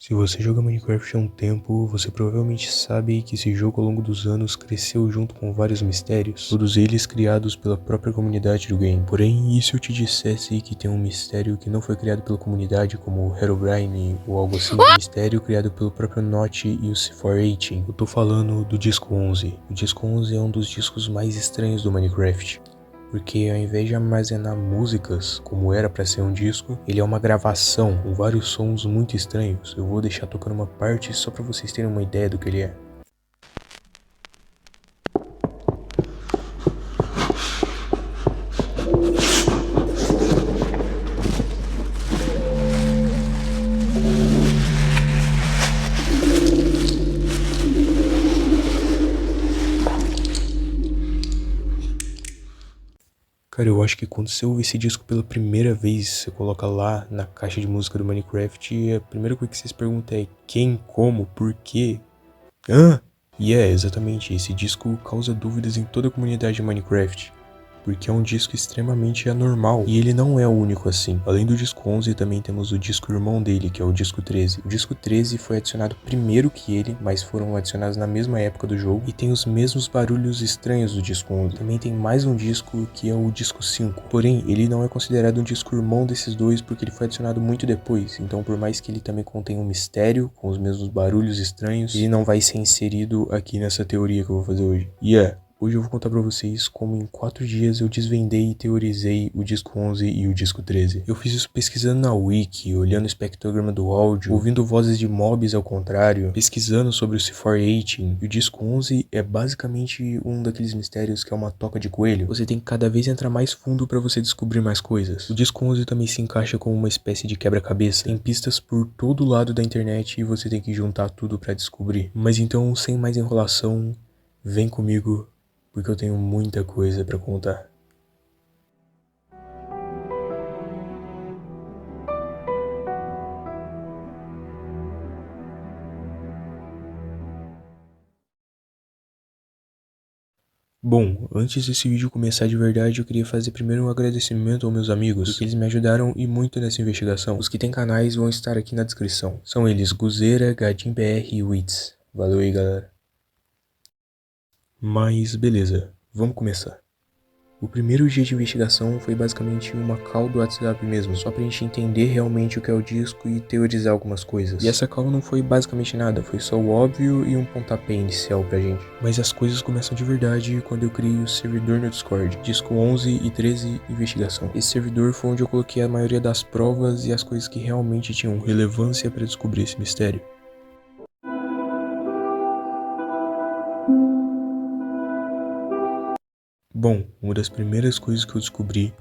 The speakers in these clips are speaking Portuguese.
Se você joga Minecraft há um tempo, você provavelmente sabe que esse jogo ao longo dos anos cresceu junto com vários mistérios, todos eles criados pela própria comunidade do game. Porém, e se eu te dissesse que tem um mistério que não foi criado pela comunidade, como o Herobrine ou algo assim, um mistério criado pelo próprio Notch e o C418? Eu tô falando do disco 11. O disco 11 é um dos discos mais estranhos do Minecraft, porque ao invés de armazenar músicas, como era para ser um disco, ele é uma gravação com vários sons muito estranhos. Eu vou deixar tocando uma parte só para vocês terem uma ideia do que ele é. Cara, eu acho que quando você ouve esse disco pela primeira vez, você coloca lá na caixa de música do Minecraft, e a primeira coisa que você se pergunta é quem, como, por quê? Hã? E é, exatamente, esse disco causa dúvidas em toda a comunidade de Minecraft, porque é um disco extremamente anormal, e ele não é o único assim. Além do disco 11, também temos o disco irmão dele, que é o disco 13. O disco 13 foi adicionado primeiro que ele, mas foram adicionados na mesma época do jogo, e tem os mesmos barulhos estranhos do disco 11. Também tem mais um disco, que é o disco 5. Porém, ele não é considerado um disco irmão desses dois, porque ele foi adicionado muito depois. Então, por mais que ele também contenha um mistério, com os mesmos barulhos estranhos, ele não vai ser inserido aqui nessa teoria que eu vou fazer hoje. Hoje eu vou contar pra vocês como em 4 dias eu desvendei e teorizei o disco 11 e o disco 13. Eu fiz isso pesquisando na wiki, olhando o espectrograma do áudio, ouvindo vozes de mobs ao contrário, pesquisando sobre o C418. E o disco 11 é basicamente um daqueles mistérios que é uma toca de coelho. Você tem que cada vez entrar mais fundo pra você descobrir mais coisas. O disco 11 também se encaixa como uma espécie de quebra-cabeça. Tem pistas por todo lado da internet e você tem que juntar tudo pra descobrir. Mas então, sem mais enrolação, vem comigo, porque eu tenho muita coisa pra contar. Bom, antes desse vídeo começar de verdade, eu queria fazer primeiro um agradecimento aos meus amigos, porque eles me ajudaram e muito nessa investigação. Os que têm canais vão estar aqui na descrição. São eles Guzeira, GadimBR e Wits. Valeu aí, galera. Mas beleza, vamos começar. O primeiro dia de investigação foi basicamente uma call do WhatsApp mesmo, só pra gente entender realmente o que é o disco e teorizar algumas coisas. E essa call não foi basicamente nada, foi só o óbvio e um pontapé inicial pra gente. Mas as coisas começam de verdade quando eu criei o servidor no Discord, disco 11 e 13 investigação. Esse servidor foi onde eu coloquei a maioria das provas e as coisas que realmente tinham relevância pra descobrir esse mistério. Bom, uma das primeiras coisas que eu descobri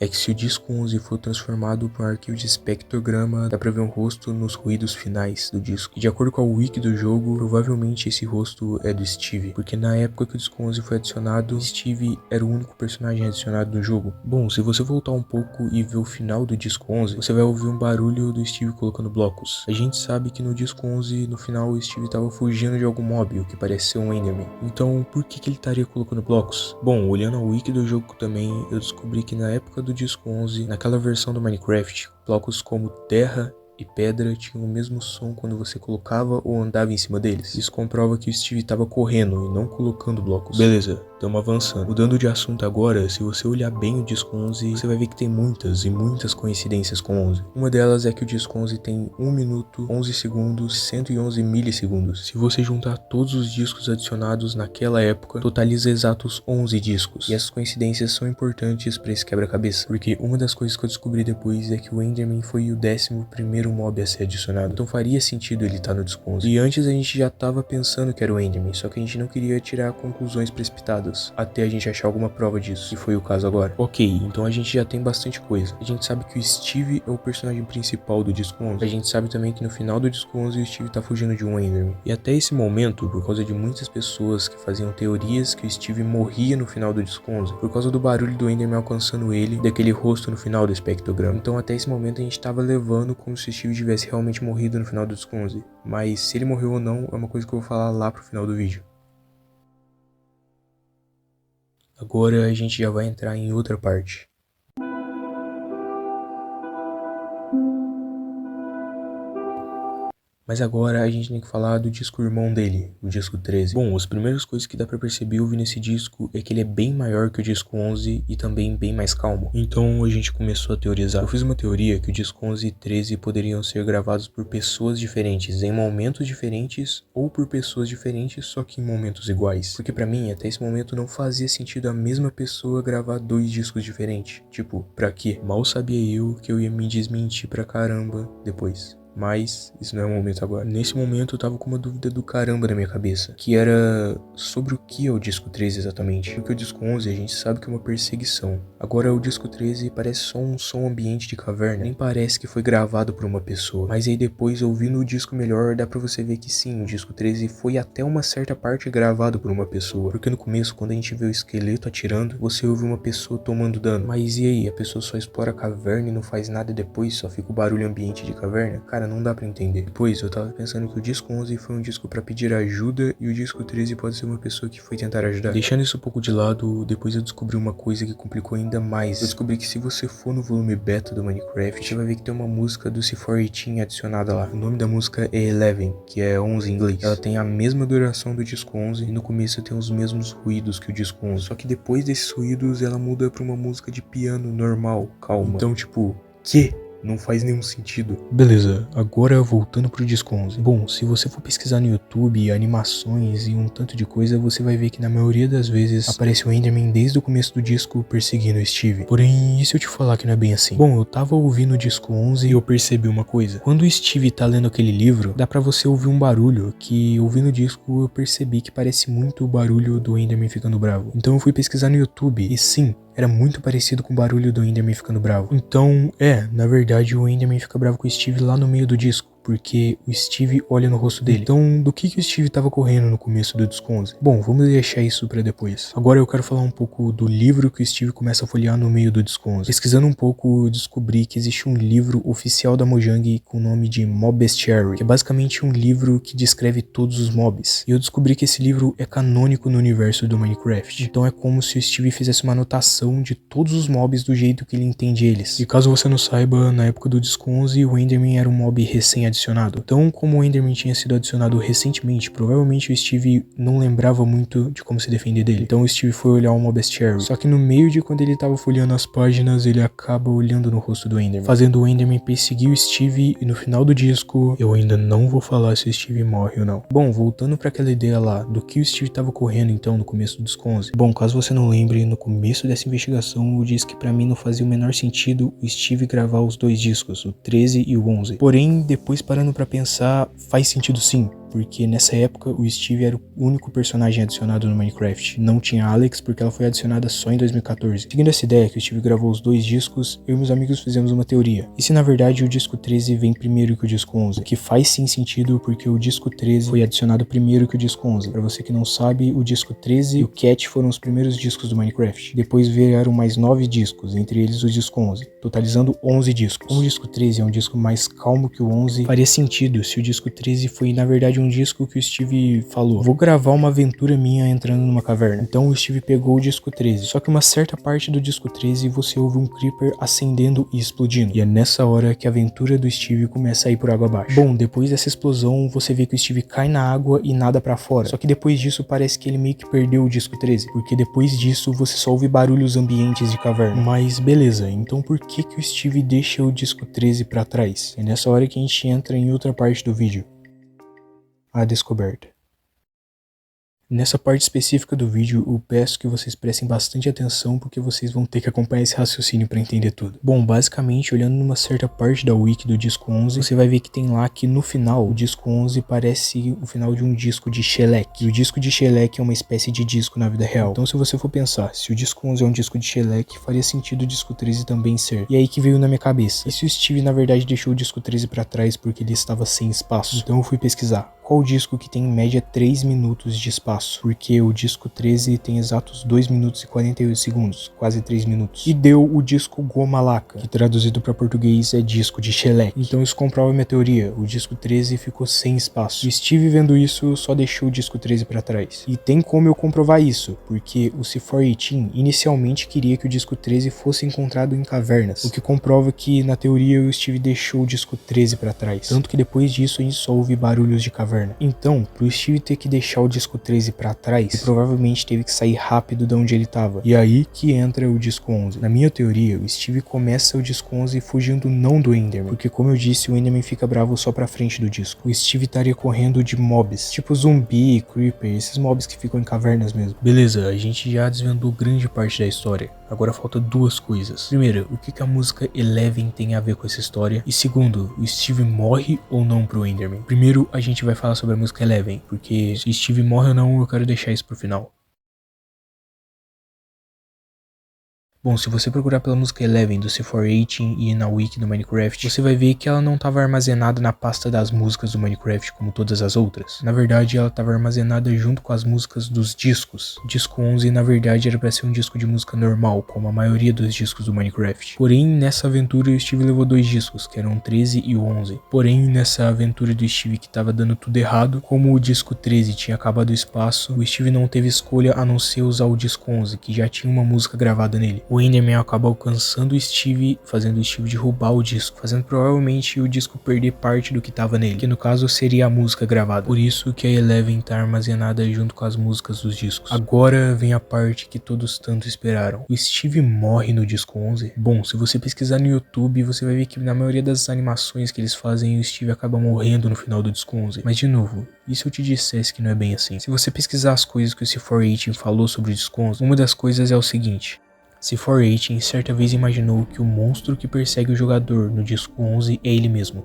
é que se o disco 11 for transformado para um arquivo de espectrograma, dá pra ver um rosto nos ruídos finais do disco. E de acordo com a wiki do jogo, provavelmente esse rosto é do Steve, porque na época que o disco 11 foi adicionado, Steve era o único personagem adicionado no jogo. Bom, se você voltar um pouco e ver o final do disco 11, você vai ouvir um barulho do Steve colocando blocos. A gente sabe que no disco 11, no final, o Steve estava fugindo de algum mob, o que parece ser um Enderman. Então, por que ele estaria colocando blocos? Bom, olhando a wiki do jogo também, eu descobri que na época do disco 11, naquela versão do Minecraft, blocos como terra e pedra tinham o mesmo som quando você colocava ou andava em cima deles. Isso comprova que o Steve estava correndo e não colocando blocos. Beleza, estamos avançando. Mudando de assunto agora, se você olhar bem o disco 11, você vai ver que tem muitas e muitas coincidências com 11. Uma delas é que o disco 11 tem 1 minuto, 11 segundos, 111 milissegundos. Se você juntar todos os discos adicionados naquela época, totaliza exatos 11 discos. E essas coincidências são importantes para esse quebra-cabeça, porque uma das coisas que eu descobri depois é que o Enderman foi o 11º mob a ser adicionado, então faria sentido ele estar no disco 11. E antes a gente já tava pensando que era o Enderman, só que a gente não queria tirar conclusões precipitadas, até a gente achar alguma prova disso, e foi o caso agora. Ok, então a gente já tem bastante coisa. A gente sabe que o Steve é o personagem principal do disco 11. A gente sabe também que no final do disco 11 o Steve tá fugindo de um Enderman. E até esse momento, por causa de muitas pessoas que faziam teorias que o Steve morria no final do disco 11, por causa do barulho do Enderman alcançando ele, daquele rosto no final do espectrograma. Então até esse momento a gente tava levando como se o Steve tivesse realmente morrido no final do disco 11. Mas se ele morreu ou não é uma coisa que eu vou falar lá pro final do vídeo. Agora a gente já vai entrar em outra parte. Mas agora a gente tem que falar do disco irmão dele, o disco 13. Bom, as primeiras coisas que dá pra perceber ouvindo esse disco é que ele é bem maior que o disco 11 e também bem mais calmo. Então a gente começou a teorizar. Eu fiz uma teoria que o disco 11 e 13 poderiam ser gravados por pessoas diferentes, em momentos diferentes, ou por pessoas diferentes, só que em momentos iguais. Porque pra mim, até esse momento, não fazia sentido a mesma pessoa gravar dois discos diferentes. Tipo, pra quê? Mal sabia eu que eu ia me desmentir pra caramba depois. Mas isso não é o momento agora. Nesse momento eu tava com uma dúvida do caramba na minha cabeça, que era sobre o que é o disco 13 exatamente. Porque o disco 11 a gente sabe que é uma perseguição. Agora o disco 13 parece só um som ambiente de caverna, nem parece que foi gravado por uma pessoa. Mas aí depois, ouvindo o disco melhor, dá pra você ver que sim, o disco 13 foi até uma certa parte gravado por uma pessoa. Porque no começo, quando a gente vê o esqueleto atirando, você ouve uma pessoa tomando dano. Mas e aí, a pessoa só explora a caverna e não faz nada depois, só fica o barulho ambiente de caverna? Cara, não dá pra entender. Depois, eu tava pensando que o disco 11 foi um disco pra pedir ajuda e o disco 13 pode ser uma pessoa que foi tentar ajudar. Deixando isso um pouco de lado, depois eu descobri uma coisa que complicou ainda mais. Eu descobri que se você for no volume beta do Minecraft, você vai ver que tem uma música do C418 adicionada lá. O nome da música é 11, que é 11 em inglês. Ela tem a mesma duração do disco 11 e no começo tem os mesmos ruídos que o disco 11. Só que depois desses ruídos, ela muda pra uma música de piano normal, calma. Então, tipo, que? Não faz nenhum sentido. Beleza, agora voltando pro disco 11. Bom, se você for pesquisar no YouTube animações e um tanto de coisa, você vai ver que na maioria das vezes aparece o Enderman desde o começo do disco perseguindo o Steve. Porém, e se eu te falar que não é bem assim? Bom, eu tava ouvindo o disco 11 e eu percebi uma coisa. Quando o Steve tá lendo aquele livro, dá pra você ouvir um barulho que, ouvindo o disco, eu percebi que parece muito o barulho do Enderman ficando bravo. Então eu fui pesquisar no YouTube e sim, era muito parecido com o barulho do Enderman ficando bravo. Então, na verdade o Enderman fica bravo com o Steve lá no meio do disco, porque o Steve olha no rosto dele. Então, do que o Steve tava correndo no começo do disco 11? Bom, vamos deixar isso pra depois. Agora eu quero falar um pouco do livro que o Steve começa a folhear no meio do disco 11. Pesquisando um pouco, eu descobri que existe um livro oficial da Mojang com o nome de Mob Bestiary, que é basicamente um livro que descreve todos os mobs. E eu descobri que esse livro é canônico no universo do Minecraft. Então é como se o Steve fizesse uma anotação de todos os mobs do jeito que ele entende eles. E caso você não saiba, na época do disco 11, o Enderman era um mob recém-adicionado. Então, como o Enderman tinha sido adicionado recentemente, provavelmente o Steve não lembrava muito de como se defender dele. Então o Steve foi olhar o Mob Bestiary. Só que no meio de quando ele tava folheando as páginas, ele acaba olhando no rosto do Enderman, fazendo o Enderman perseguir o Steve, e no final do disco, eu ainda não vou falar se o Steve morre ou não. Bom, voltando pra aquela ideia lá, do que o Steve tava correndo então no começo do disco 11. Bom, caso você não lembre, no começo dessa investigação eu disse que pra mim não fazia o menor sentido o Steve gravar os dois discos, o 13 e o 11. Porém, depois parando pra pensar, faz sentido sim. Porque nessa época o Steve era o único personagem adicionado no Minecraft. Não tinha Alex porque ela foi adicionada só em 2014. Seguindo essa ideia que o Steve gravou os dois discos, eu e meus amigos fizemos uma teoria. E se na verdade o disco 13 vem primeiro que o disco 11? O que faz sim sentido porque o disco 13 foi adicionado primeiro que o disco 11. Pra você que não sabe, o disco 13 e o Cat foram os primeiros discos do Minecraft. Depois vieram mais 9 discos, entre eles o disco 11, totalizando 11 discos. Como o disco 13 é um disco mais calmo que o 11, faria sentido se o disco 13 foi na verdade um disco que o Steve falou: vou gravar uma aventura minha entrando numa caverna. Então o Steve pegou o disco 13. Só que uma certa parte do disco 13 você ouve um creeper acendendo e explodindo. E é nessa hora que a aventura do Steve começa a ir por água abaixo. Bom, depois dessa explosão você vê que o Steve cai na água e nada pra fora. Só que depois disso parece que ele meio que perdeu o disco 13, porque depois disso você só ouve barulhos ambientes de caverna. Mas beleza, então por que o Steve deixa o disco 13 pra trás? É nessa hora que a gente entra em outra parte do vídeo: a descoberta. Nessa parte específica do vídeo, eu peço que vocês prestem bastante atenção porque vocês vão ter que acompanhar esse raciocínio para entender tudo. Bom, basicamente, olhando numa certa parte da wiki do disco 11, você vai ver que tem lá que no final, o disco 11 parece o final de um disco de Shellac. E o disco de Shellac é uma espécie de disco na vida real. Então se você for pensar, se o disco 11 é um disco de Shellac, faria sentido o disco 13 também ser. E aí que veio na minha cabeça: e se o Steve na verdade deixou o disco 13 para trás porque ele estava sem espaço? Então eu fui pesquisar qual disco que tem em média 3 minutos de espaço, porque o disco 13 tem exatos 2 minutos e 48 segundos, quase 3 minutos. E deu o disco Gomalaca, que traduzido para português é disco de xeleque. Então isso comprova a minha teoria, o disco 13 ficou sem espaço. O Steve, vendo isso, só deixou o disco 13 para trás. E tem como eu comprovar isso, porque o C418 inicialmente queria que o disco 13 fosse encontrado em cavernas, o que comprova que na teoria o Steve deixou o disco 13 para trás, tanto que depois disso a gente só ouve barulhos de caverna. Então, pro Steve ter que deixar o disco 13 para trás, ele provavelmente teve que sair rápido de onde ele tava. E aí que entra o disco 11. Na minha teoria, o Steve começa o disco 11 fugindo não do Enderman, porque como eu disse, o Enderman fica bravo só pra frente do disco. O Steve estaria correndo de mobs, tipo zumbi, creeper, esses mobs que ficam em cavernas mesmo. Beleza, a gente já desvendou grande parte da história. Agora falta duas coisas. Primeiro, o que a música Eleven tem a ver com essa história? E segundo, o Steve morre ou não pro Enderman? Primeiro, a gente vai falar sobre a música Eleven, porque se Steve morre ou não, eu quero deixar isso pro final. Bom, se você procurar pela música Eleven do C418 e na wiki do Minecraft, você vai ver que ela não estava armazenada na pasta das músicas do Minecraft como todas as outras. Na verdade, ela estava armazenada junto com as músicas dos discos. O disco 11, na verdade, era para ser um disco de música normal, como a maioria dos discos do Minecraft. Porém, nessa aventura, o Steve levou dois discos, que eram o 13 e o 11. Porém, nessa aventura do Steve que estava dando tudo errado, como o disco 13 tinha acabado o espaço, o Steve não teve escolha a não ser usar o disco 11, que já tinha uma música gravada nele. O Enderman acaba alcançando o Steve, fazendo o Steve derrubar o disco, fazendo provavelmente o disco perder parte do que estava nele, que no caso seria a música gravada. Por isso que a Eleven está armazenada junto com as músicas dos discos. Agora vem a parte que todos tanto esperaram. O Steve morre no disco 11? Bom, se você pesquisar no YouTube, você vai ver que na maioria das animações que eles fazem, o Steve acaba morrendo no final do disco 11. Mas de novo, e se eu te dissesse que não é bem assim? Se você pesquisar as coisas que o C418 falou sobre o disco 11, uma das coisas é o seguinte: C418 certa vez imaginou que o monstro que persegue o jogador no disco 11 é ele mesmo.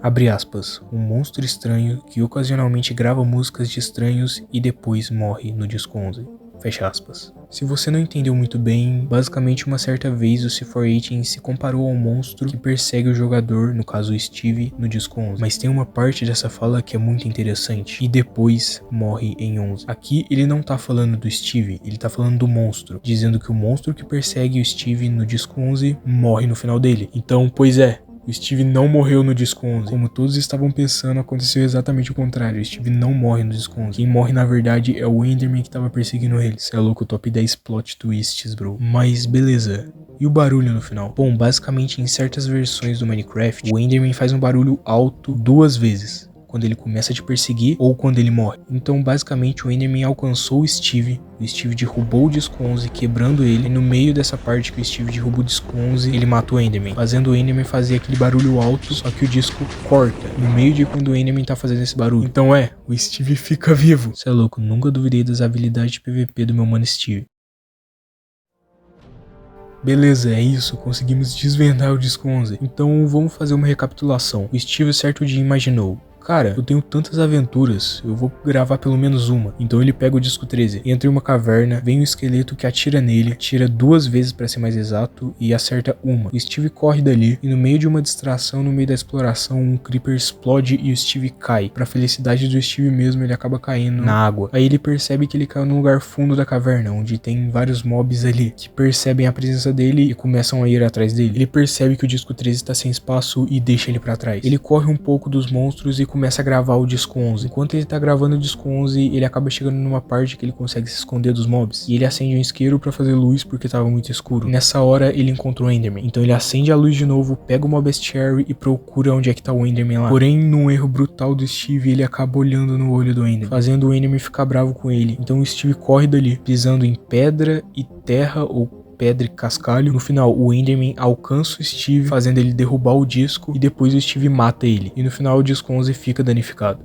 Abre aspas, um monstro estranho que ocasionalmente grava músicas de estranhos e depois morre no disco 11. Fecha aspas. Se você não entendeu muito bem, basicamente uma certa vez o C418 se comparou ao monstro que persegue o jogador, no caso o Steve, no disco 11. Mas tem uma parte dessa fala que é muito interessante, e depois morre em 11. Aqui ele não tá falando do Steve, ele tá falando do monstro, dizendo que o monstro que persegue o Steve no disco 11 morre no final dele. Então, pois é, o Steve não morreu no disco 11. Como todos estavam pensando, aconteceu exatamente o contrário. O Steve não morre no disco 11. Quem morre, na verdade, é o Enderman que tava perseguindo ele. Cê é louco, top 10 plot twists, bro. Mas beleza. E o barulho no final? Bom, basicamente em certas versões do Minecraft, o Enderman faz um barulho alto 2 vezes. Quando ele começa a te perseguir ou quando ele morre. Então basicamente o Enderman alcançou o Steve derrubou o disco 11, quebrando ele, e no meio dessa parte que o Steve derrubou o disco 11, ele mata o Enderman, fazendo o Enderman fazer aquele barulho alto, só que o disco corta, no meio de quando o Enderman tá fazendo esse barulho. Então o Steve fica vivo. Cê é louco, nunca duvidei das habilidades de PVP do meu mano Steve. Beleza, é isso, conseguimos desvendar o disco 11. Então vamos fazer uma recapitulação. O Steve certo dia imaginou: cara, eu tenho tantas aventuras, eu vou gravar pelo menos uma. Então ele pega o disco 13, entra em uma caverna, vem um esqueleto que atira nele, atira 2 vezes pra ser mais exato e acerta uma. O Steve corre dali e no meio de uma distração, no meio da exploração, um creeper explode e o Steve cai. Pra felicidade do Steve mesmo, ele acaba caindo na água. Aí ele percebe que ele caiu num lugar fundo da caverna, onde tem vários mobs ali, que percebem a presença dele e começam a ir atrás dele. Ele percebe que o disco 13 tá sem espaço e deixa ele pra trás. Ele corre um pouco dos monstros e começa a gravar o disco 11. Enquanto ele tá gravando o disco 11, ele acaba chegando numa parte que ele consegue se esconder dos mobs. E ele acende um isqueiro pra fazer luz porque tava muito escuro. E nessa hora ele encontrou o Enderman. Então ele acende a luz de novo, pega o Mob Bestiary e procura onde é que tá o Enderman lá. Porém, num erro brutal do Steve, ele acaba olhando no olho do Enderman, fazendo o Enderman ficar bravo com ele. Então o Steve corre dali, pisando em pedra e terra ou pedra e cascalho. No final, o Enderman alcança o Steve, fazendo ele derrubar o disco, e depois o Steve mata ele. E no final, o disco 11 fica danificado.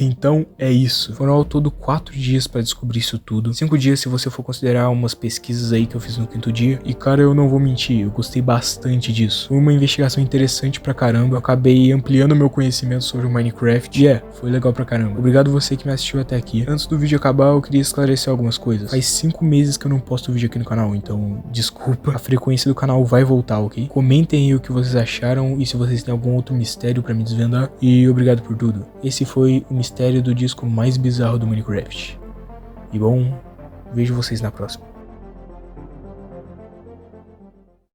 Então é isso. Foram ao todo 4 dias pra descobrir isso tudo. 5 dias se você for considerar umas pesquisas aí que eu fiz no 5º dia. E cara, eu não vou mentir, eu gostei bastante disso. Foi uma investigação interessante pra caramba. Eu acabei ampliando meu conhecimento sobre o Minecraft. E foi legal pra caramba. Obrigado você que me assistiu até aqui. Antes do vídeo acabar, eu queria esclarecer algumas coisas. Faz 5 meses que eu não posto vídeo aqui no canal, então desculpa, a frequência do canal vai voltar, ok? Comentem aí o que vocês acharam e se vocês têm algum outro mistério pra me desvendar. E obrigado por tudo. Esse foi o mistério do disco mais bizarro do Minecraft. E bom, vejo vocês na próxima.